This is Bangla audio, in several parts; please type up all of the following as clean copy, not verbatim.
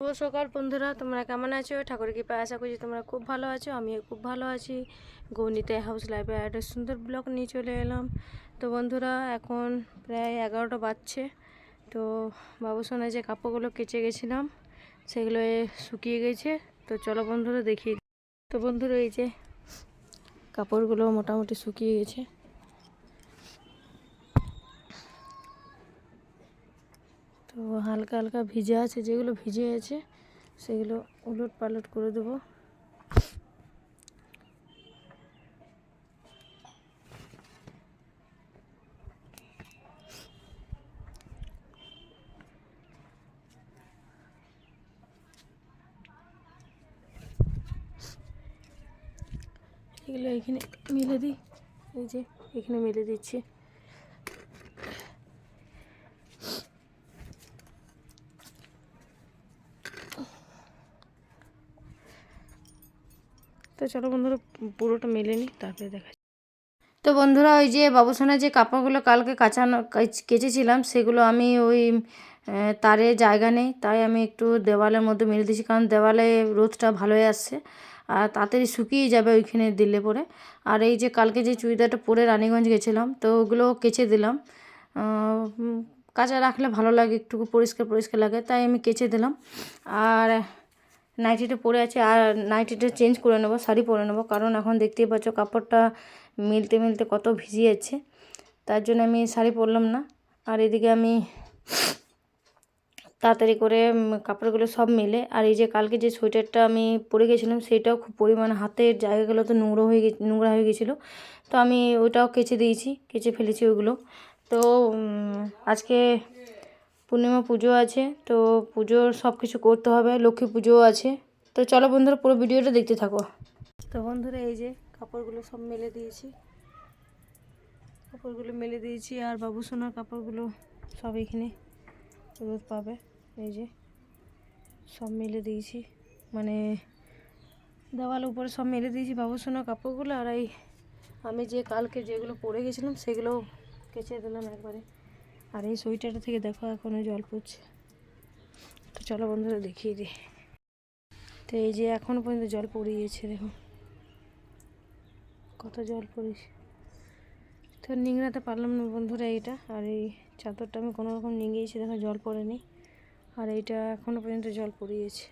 শুভ সকাল বন্ধুরা, তোমরা কেমন আছো? ঠাকুর কৃপায় আশা করছি তোমরা খুব ভালো আছো। আমিও খুব ভালো আছি। গৌনিতে হাউস লাইফে একটা সুন্দর ব্লগ নিয়ে চলে এলাম। তো বন্ধুরা, এখন প্রায় 11টা বাজছে। তো বাবুসোনা যে কাপড়গুলো কেচে গেছিলাম সেগুলো শুকিয়ে গেছে। তো চলো বন্ধুরা দেখি। তো বন্ধুরা, এই যে কাপড়গুলো মোটামুটি শুকিয়ে গেছে। তো হালকা হালকা ভিজে আছে, যেগুলো ভিজে আছে সেগুলো উলট পালট করে দেবো। এগুলো এখানে মেলে দিই, এই যে এখানে মেলে দিচ্ছি। তো চলো বন্ধুরা, পুরোটা মেলে নিই, তারপরে দেখাচ্ছি। তো বন্ধুরা, ওই যে বাবুসোনার যে কাপড়গুলো কালকে কেচেছিলাম সেগুলো আমি ওই তারে জায়গা নেই, তাই আমি একটু দেওয়ালের মধ্যে মেলে দিয়েছি, কারণ দেওয়ালে রোদটা ভালোই আসছে আর তাড়াতাড়ি শুকিয়ে যাবে ওইখানে দিলে পরে। আর এই যে কালকে যে চুড়িদারটা পরে রানীগঞ্জ গেছিলাম, তো ওগুলো কেচে দিলাম। কাঁচা রাখলে ভালো লাগে, একটু পরিষ্কার পরিষ্কার লাগে, তাই আমি কেচে দিলাম। আর নাইটিটা পরে আছে, আর নাইটিটা চেঞ্জ করে নেবো, শাড়ি পরে নেবো, কারণ এখন দেখতেই পাচ্ছ কাপড়টা মিলতে মিলতে কত ভিজে যাচ্ছে। তার জন্য আমি শাড়ি পরলাম না। আর এদিকে আমি তাড়াতাড়ি করে কাপড়গুলো সব মেলে, আর এই যে কালকে যে সোয়েটারটা আমি পরে গেছিলাম সেটাও খুব পরিমাণে হাতের জায়গাগুলো তো নোংরা হয়ে গেছিলো। তো আমি ওটাও কেচে ফেলেছি ওগুলো। তো আজকে পূর্ণিমা পুজো আছে, তো পুজোর সব কিছু করতে হবে, লক্ষ্মী পুজোও আছে। তো চলো বন্ধুরা, পুরো ভিডিওটা দেখতে থাকো। তো বন্ধুরা, এই যে কাপড়গুলো সব মেলে দিয়েছি, আর বাবুসোনার কাপড়গুলো সব এখানে রোদ পাবে। এই যে সব মেলে দিয়েছি, মানে দেওয়ালের উপরে সব মেলে দিয়েছি বাবুসোনার কাপড়গুলো। আর এই আমি যে কালকে যেগুলো পরে গেছিলাম সেগুলো কেচে দিলাম একবারে। আর এই সোয়েটারটা থেকে দেখো এখনও জল পড়ছে। তো চলো বন্ধুরা দেখিয়ে দিই। তো এই যে এখনও পর্যন্ত জল পড়িয়েছে, দেখো কত জল পড়েছে। তো নিংড়াতে পারলাম না বন্ধুরা এইটা। আর এই চাদরটা আমি কোনো রকম নিংড়িয়েছি, দেখো জল পড়েনি। আর এইটা এখনও পর্যন্ত জল পড়িয়েছে।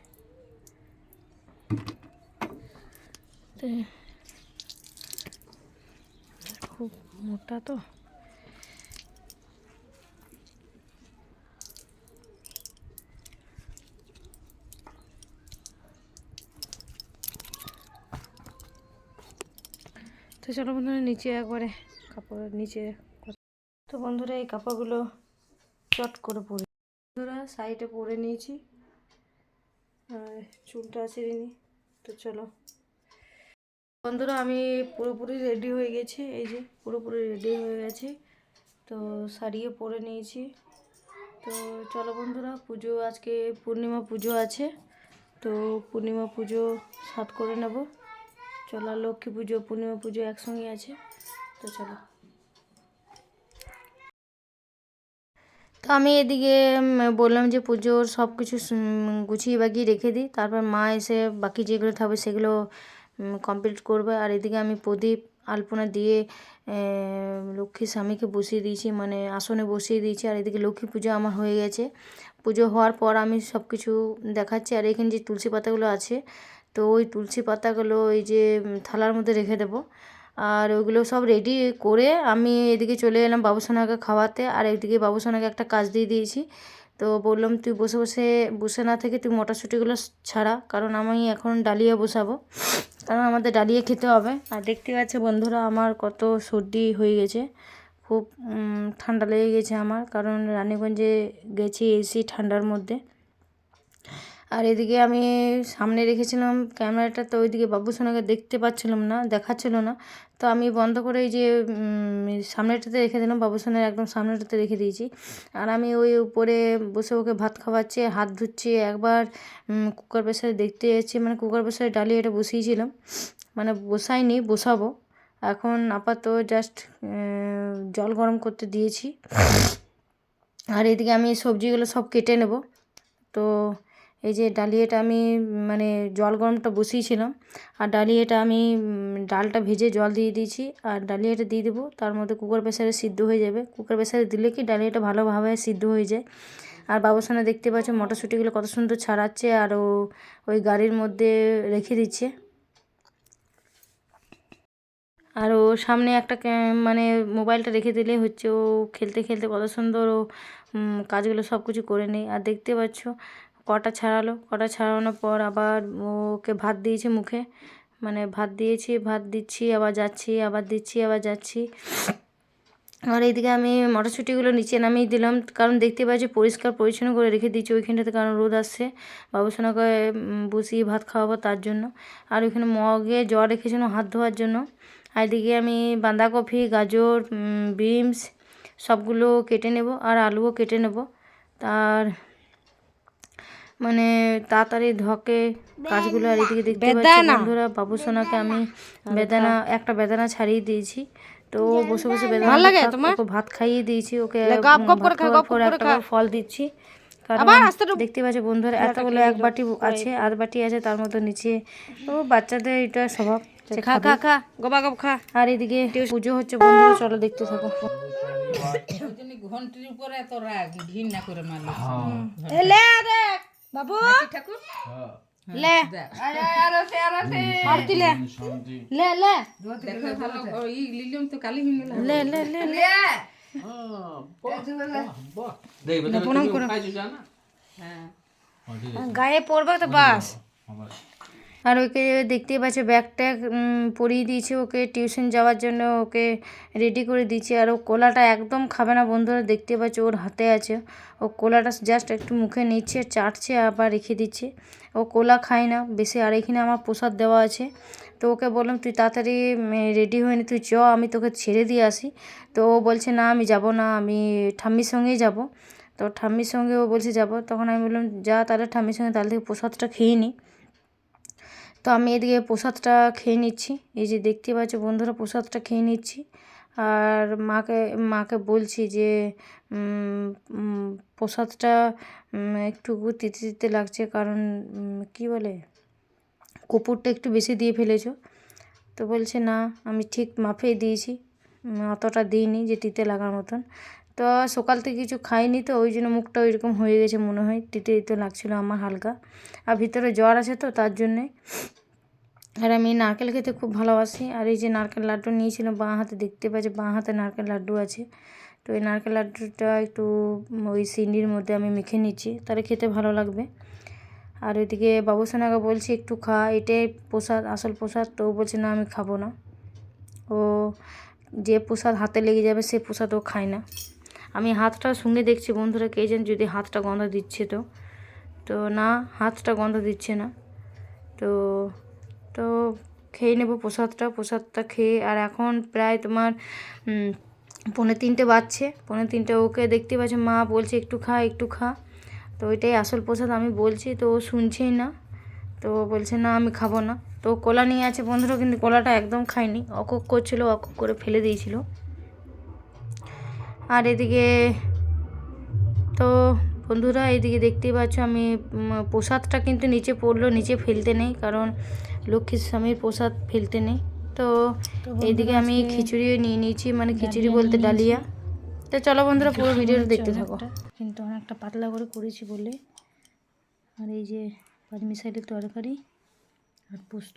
তো খুব মোটা তো। তো চলো বন্ধুরা, নিচে একবারে কাপড়ের নিচে। তো বন্ধুরা, এই কাপড়গুলো চট করে পরে বন্ধুরা সাইডে পরে নিয়েছি, আর চুলটা ছেড়ে নিই। তো চলো বন্ধুরা, আমি পুরোপুরি রেডি হয়ে গেছি। এই যে পুরোপুরি রেডি হয়ে গেছি, তো শাড়িও পরে নিয়েছি। তো চলো বন্ধুরা, পুজো আজকে পূর্ণিমা পুজো আছে, তো পূর্ণিমা পুজো সাত করে নেব। চলো, লক্ষ্মী পুজো পূর্ণিমা পুজো একসঙ্গে আছে। তো চলো। তো আমি এদিকে বললাম যে পুজোর সব কিছু গুছিয়ে বাগিয়ে রেখে দিই, তারপর মা এসে বাকি যেগুলো থাকবে সেগুলো কমপ্লিট করবে। আর এদিকে আমি প্রদীপ আলপনা দিয়ে লক্ষ্মী স্বামীকে বসিয়ে দিয়েছি, মানে আসনে বসিয়ে দিয়েছি। আর এদিকে লক্ষ্মী পুজো আমার হয়ে গেছে। পুজো হওয়ার পর আমি সব কিছু দেখাচ্ছি। আর এখানে যে তুলসী পাতাগুলো আছে, তো ওই তুলসী পাতাগুলো এই যে থালার মধ্যে রেখে দেবো। আর ওইগুলো সব রেডি করে আমি এদিকে চলে এলাম বাবুসোনাকে খাওয়াতে। আর একদিকে বাবুসোনাকে একটা কাজ দিয়ে দিয়েছি। তো বললাম তুই বসে না থেকে তুই মটরশুঁটিগুলো ছাড়া, কারণ আমি এখন ডালিয়া বসাবো, কারণ আমাদের ডালিয়া খেতে হবে। আর দেখতে পাচ্ছে বন্ধুরা, আমার কত সর্দি হয়ে গেছে, খুব ঠান্ডা লেগে গেছে আমার, কারণ রানীগঞ্জে গেছি এসি ঠান্ডার মধ্যে। আর এদিকে আমি সামনে রেখেছিলাম ক্যামেরাটা, তো ওইদিকে বাবুসোনাকে দেখাচ্ছিল না। তো আমি বন্ধ করে এই যে সামনেটাতে রেখে দিলাম, বাবুসোনার একদম সামনেটাতে রেখে দিয়েছি। আর আমি ওই উপরে বসে ওকে ভাত খাওয়াচ্ছি, হাত ধুচ্ছি, একবার কুকার প্রেসারে দেখতে যাচ্ছি, মানে কুকার প্রেসারে ডালিয়াটা বসিয়েছিলাম, মানে বসাবো এখন। আপাতত জাস্ট জল গরম করতে দিয়েছি। আর এদিকে আমি সবজিগুলো সব কেটে নেব। তো এই যে ডালিয়াটা আমি মানে জল গরমটা বসিয়েছিলাম, আর ডালিয়াটা আমি ডালটা ভেজে জল দিয়ে দিয়েছি, আর ডালিয়াটা দিয়ে দেবো। তার মধ্যে কুকার প্রেসারে সিদ্ধ হয়ে যাবে। কুকার প্রেসারে দিলে কি ডালিয়াটা ভালোভাবে সিদ্ধ হয়ে যায়। আর বাবুসোনা দেখতে পাচ্ছ মটরশুঁটিগুলো কত সুন্দর ছাড়াচ্ছে, আর ওই গাড়ির মধ্যে রেখে দিচ্ছে। আর ও সামনে একটা মানে মোবাইলটা রেখে দিলেই হচ্ছে, ও খেলতে খেলতে কত সুন্দর ও কাজগুলো সব কিছু করে নেয়। আর দেখতে পাচ্ছ কটা ছাড়ালো, কটা ছাড়ানোর পর আবার ওকে ভাত দিয়েছে মুখে, মানে ভাত দিয়েছি, ভাত দিচ্ছি আবার যাচ্ছি, আবার দিচ্ছি আবার যাচ্ছি। আর এইদিকে আমি মটরশুঁটিগুলো নিচে নামিয়ে দিলাম, কারণ দেখতে পাচ্ছি পরিষ্কার পরিচ্ছন্ন করে রেখে দিচ্ছি ওইখানটাতে, কারণ রোদ আসছে। বাবুসোনাকে বসিয়ে ভাত খাওয়াবো তার জন্য। আর ওইখানে মগে জল রেখেছিলাম হাত ধোয়ার জন্য। আর এদিকে আমি বাঁধাকপি, গাজর, বিনস সবগুলো কেটে নেব, আর আলুও কেটে নেব। তার মানে তাড়াতাড়ি ধকে কাজগুলো। আর এদিকে দেখতে পাচ্ছি বন্ধুরা বাবুসোনাকে আমি একটা বেদানা ছাড়িয়ে দিয়েছি। তো ও বসে বসে বেদানা ওকে ভাত খাইয়ে দিয়েছি, ওকে একটা ফল দিচ্ছি। কারণ দেখতে পাচ্ছি বন্ধুরা এতগুলো এক বাটি আছে, আর বাটি আছে, তার মতো নিচে ও বাচ্চাদের এটা স্বভাব। আর এদিকে পুজো হচ্ছে বন্ধুরা, চলো দেখতে থাকো। ঘন্টির উপরে এত রাগ ঘৃণা করে মারলো বাবু লে আরতি লে লে লে দেখো ভালো ই লিলিম তো কালি হয়ে গেল লে লে লে লে প্রণাম করো। হ্যাঁ গায়ে পড়বে তো বাস। আর ওকে দেখতেই পাচ্ছে ব্যাগ ট্যাগ পরিয়ে দিয়েছে, ওকে টিউশন যাওয়ার জন্য ওকে রেডি করে দিয়েছি। আর ও কোলাটা একদম খাবে না বন্ধুরা, দেখতে পাচ্ছে ওর হাতে আছে, ও কোলাটা জাস্ট একটু মুখে নিচ্ছে, চাটছে, আবার রেখে দিচ্ছে। ও কোলা খায় না বেশি। আর এখানে আমার প্রসাদ দেওয়া আছে, তো ওকে বললাম তুই তাড়াতাড়ি রেডি হয়ে নি, তুই চ আমি তোকে ছেড়ে দিয়ে আসি। তো ও বলছে না আমি যাব না, আমি ঠাম্মির সঙ্গেই যাব। তো ঠাম্মির সঙ্গে ও বলছে যাব। তখন আমি বললাম যা তাহলে ঠাম্মির সঙ্গে, তাহলে থেকে প্রসাদটা খেয়ে নিই। তো আমি এদিকে প্রসাদটা খেয়ে নিচ্ছি, এই যে দেখতে পাচ্ছ বন্ধুরা প্রসাদটা খেয়ে নিচ্ছি। আর মাকে বলছি যে প্রসাদটা একটু তিতে তিতে লাগছে, কারণ কি বলে কর্পূরটা একটু বেশি দিয়ে ফেলেছো। তো বলছে না আমি ঠিক মাপেই দিয়েছি, অতটা দিইনি যে তিতে লাগার মতন। তো সকাল থেকে কিছু খাইনি, তো ওই জন্য মুখটা ওইরকম হয়ে গেছে মনে হয়, তিতে তিতে লাগছিলো আমার হালকা। আর ভিতরে জ্বর আছে তো তার জন্যে। আর আমি নারকেল খেতে খুব ভালোবাসি। আর এই যে নারকেল লাড্ডু নিয়েছিলাম বাঁ হাতে, দেখতে পাচ্ছি বাঁ হাতে নারকেল লাড্ডু আছে। তো এই নারকেল লাড্ডুটা একটু ওই সিন্নির মধ্যে আমি মেখে নিচ্ছি, তাহলে খেতে ভালো লাগবে। আর ওইদিকে বাবুসোনাকে বলছি একটু খা, এটাই প্রসাদ, আসল প্রসাদ। তো ও বলছে না আমি খাবো না, ও যে প্রসাদ হাতে লেগে যাবে সে প্রসাদ ও খায় না। আমি হাতটা সঙ্গে দেখছি বন্ধুরা, কে যেন যদি হাতটা গন্ধ দিচ্ছে, তো না হাতটা গন্ধ দিচ্ছে না। তো তো খেয়ে নেবো প্রসাদটা খেয়ে। আর এখন প্রায় তোমার 2:45 বাজছে, 2:45। ওকে দেখতে পাচ্ছে মা বলছে একটু খা একটু খা, তো ওইটাই আসল প্রসাদ আমি বলছি, তো ও শুনছেই না। তো বলছে না আমি খাবো না। তো কলা নিয়ে আছে বন্ধুরা, কিন্তু কলাটা একদম খায়নি, অকক করছিল, অকক করে ফেলে দিয়েছিল। আর এদিকে তো বন্ধুরা এইদিকে দেখতেই পাচ্ছ আমি প্রসাদটা কিন্তু নিচে পড়লো, নিচে ফেলতে নেই, কারণ লক্ষ্মীর স্বামীর প্রসাদ ফেলতে নেই। তো এইদিকে আমি খিচুড়িও নিয়ে নিয়েছি, মানে খিচুড়ি বলতে ডালিয়া। তো চলো বন্ধুরা পুরো ভিডিওটা দেখতে থাকো। কিন্তু অনেকটা পাতলা করে করেছি বলে। আর এই যে পাঁচমিশালি তরকারি আর পোস্ত।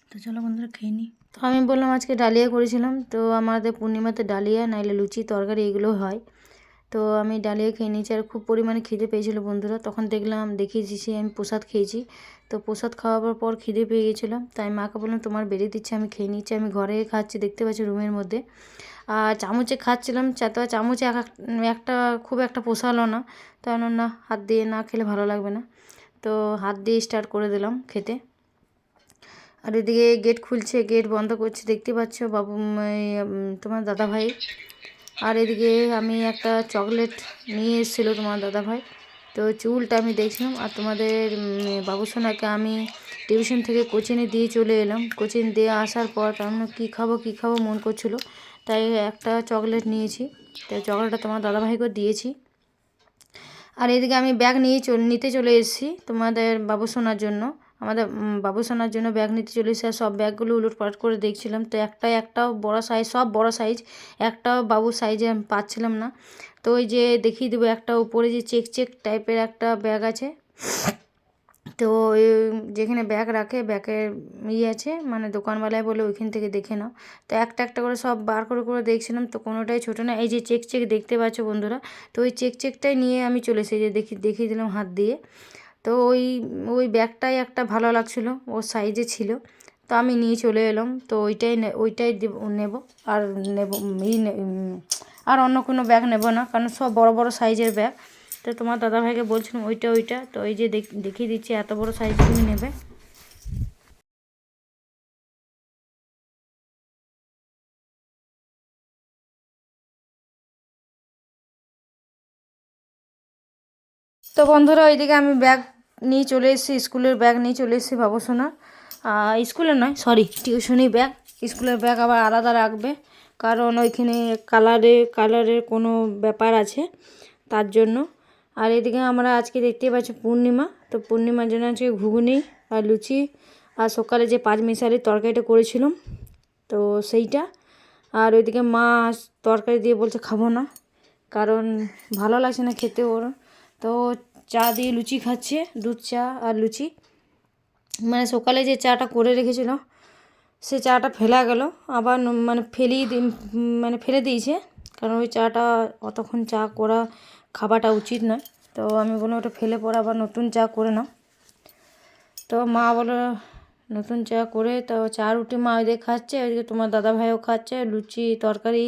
তো চলো বন্ধুরা খেয়ে নিই। তো আমি বললাম আজকে ডালিয়া করেছিলাম, তো আমাদের পূর্ণিমাতে ডালিয়া নাইলে লুচি তরকারি এগুলো হয়। তো আমি ডালিয়া খেয়ে নিয়েছি, আর খুব পরিমাণে খিদে পেয়েছিলো বন্ধুরা। তখন দেখিয়েছি আমি প্রসাদ খেয়েছি। তো প্রসাদ খাওয়াবার পর খিদে পেয়ে গেছিলো, তাই মাকে বললাম তোমার বেরিয়ে দিচ্ছে, আমি খেয়ে নিচ্ছি। আমি ঘরে খাচ্ছি, দেখতে পাচ্ছি রুমের মধ্যে। আর চামচে খাচ্ছিলাম, চামচে একটা খুব একটা পোষালো না, তাই না হাত দিয়ে না খেলে ভালো লাগবে না। তো হাত দিয়ে স্টার্ট করে দিলাম খেতে। আর এদিকে গেট খুলছে, গেট বন্ধ করছে, দেখতে পাচ্ছ বাবু তোমার দাদাভাই। আর এদিকে আমি একটা চকলেট নিয়ে এসেছিলো তোমার দাদাভাই, তো চুলটা আমি দেখছিলাম। আর তোমাদের বাবুসোনাকে আমি টিউশন থেকে কোচিংয়ে দিয়ে চলে এলাম। কোচিং দিয়ে আসার পর কারণ কী খাবো মন করছিল, তাই একটা চকলেট নিয়েছি। তো চকলেটটা তোমার দাদাভাইকেও দিয়েছি। আর এদিকে আমি ব্যাগ নিতে চলে এসেছি তোমাদের বাবুসোনার জন্য। আমাদের বাবুসোনার জন্য ব্যাগ নিতে চলে এসেছি। আর সব ব্যাগগুলো উলটপালট করে দেখছিলাম, তো একটাও বড় সাইজ, সব বড় সাইজ, একটাও বাবুর সাইজে আমি পাচ্ছিলাম না। তো ওই যে দেখিয়ে দেবো, একটা উপরে যে চেক টাইপের একটা ব্যাগ আছে, তো যেখানে ব্যাগ রাখে ব্যাগের আছে, মানে দোকানওয়ালায় বলে ওইখান থেকে দেখে নাও। তো একটা করে সব বার করে দেখছিলাম, তো কোনোটাই ছোটো না। এই যে চেক দেখতে পাচ্ছ বন্ধুরা, তো ওই চেকটাই নিয়ে আমি চলে এসেছি, যে দেখিয়ে দিলাম হাত দিয়ে। তো ওই ব্যাগটাই একটা ভালো লাগছিলো, ওর সাইজে ছিল, তো আমি নিয়ে চলে এলাম। তো ওইটাই নেব, আর নেব আর অন্য কোনো ব্যাগ নেব না, কারণ সব বড় সাইজের ব্যাগ। তো তোমার দাদাভাইকে বলছিলাম ওইটা, তো এই যে দেখিয়ে দিচ্ছি, এত বড় সাইজ তুমি নেবে। তো বন্ধুরা ওইদিকে আমি ব্যাগ নিয়ে চলে এসেছি, স্কুলের ব্যাগ নিয়ে চলে এসেছি বাবুসোনার। স্কুলের নয়, সরি, টিউশনি ব্যাগ। স্কুলের ব্যাগ আবার আলাদা রাখবে, কারণ ওইখানে কালারের কোনো ব্যাপার আছে, তার জন্য। আর এদিকে আমরা আজকে দেখতে পাচ্ছি পূর্ণিমা, তো পূর্ণিমার জন্য আজকে ঘুগনি আর লুচি, আর সকালে যে 5 মিশালির তরকারিটা করেছিলাম, তো সেইটা। আর ওইদিকে মা তরকারি দিয়ে বলছে খাবো না, কারণ ভালো লাগছে না খেতে ওর। তো চা দিয়ে লুচি খাচ্ছে, দুধ চা আর লুচি। মানে সকালে যে চাটা করে রেখেছিল, সে চাটা ফেলা গেল, আবার মানে ফেলে দিয়েছে, কারণ ওই চাটা অতক্ষণ চা করা খাওয়াটা উচিত নয়। তো আমি বললাম ওটা ফেলে পরে আবার নতুন চা করে নাও। তো মা বলো নতুন চা করে, তো চা রুটি মা ওইদিকে খাচ্ছে, ওইদিকে তোমার দাদাভাইও খাচ্ছে লুচি তরকারি।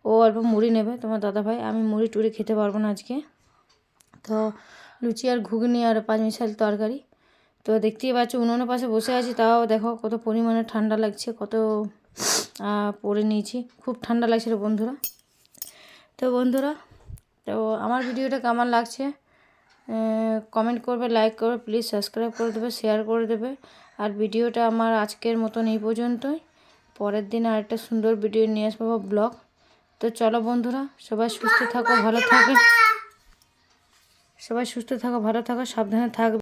ও অল্প মুড়ি নেবে তোমার দাদাভাই, আমি মুড়ি টুড়ি খেতে পারবো না আজকে। তো লুচি আর ঘুগনি আর 5 মিশালি তরকারি। তো দেখতেই পাচ্ছ উনুনের পাশে বসে আছি, তাও দেখো কত পরিমাণে ঠান্ডা লাগছে, কত পরে নিয়েছি, খুব ঠান্ডা লাগছিল বন্ধুরা। তো বন্ধুরা, তো আমার ভিডিওটা কেমন লাগছে কমেন্ট করবে, লাইক করবে, প্লিজ সাবস্ক্রাইব করে দেবে, শেয়ার করে দেবে। আর ভিডিওটা আমার আজকের মতন এই পর্যন্তই। পরের দিন আরেকটা সুন্দর ভিডিও নিয়ে আসবো, ব্লগ। তো চলো বন্ধুরা, সবাই সুস্থ থাকো, ভালো থাকো, সাবধানে থাকবে।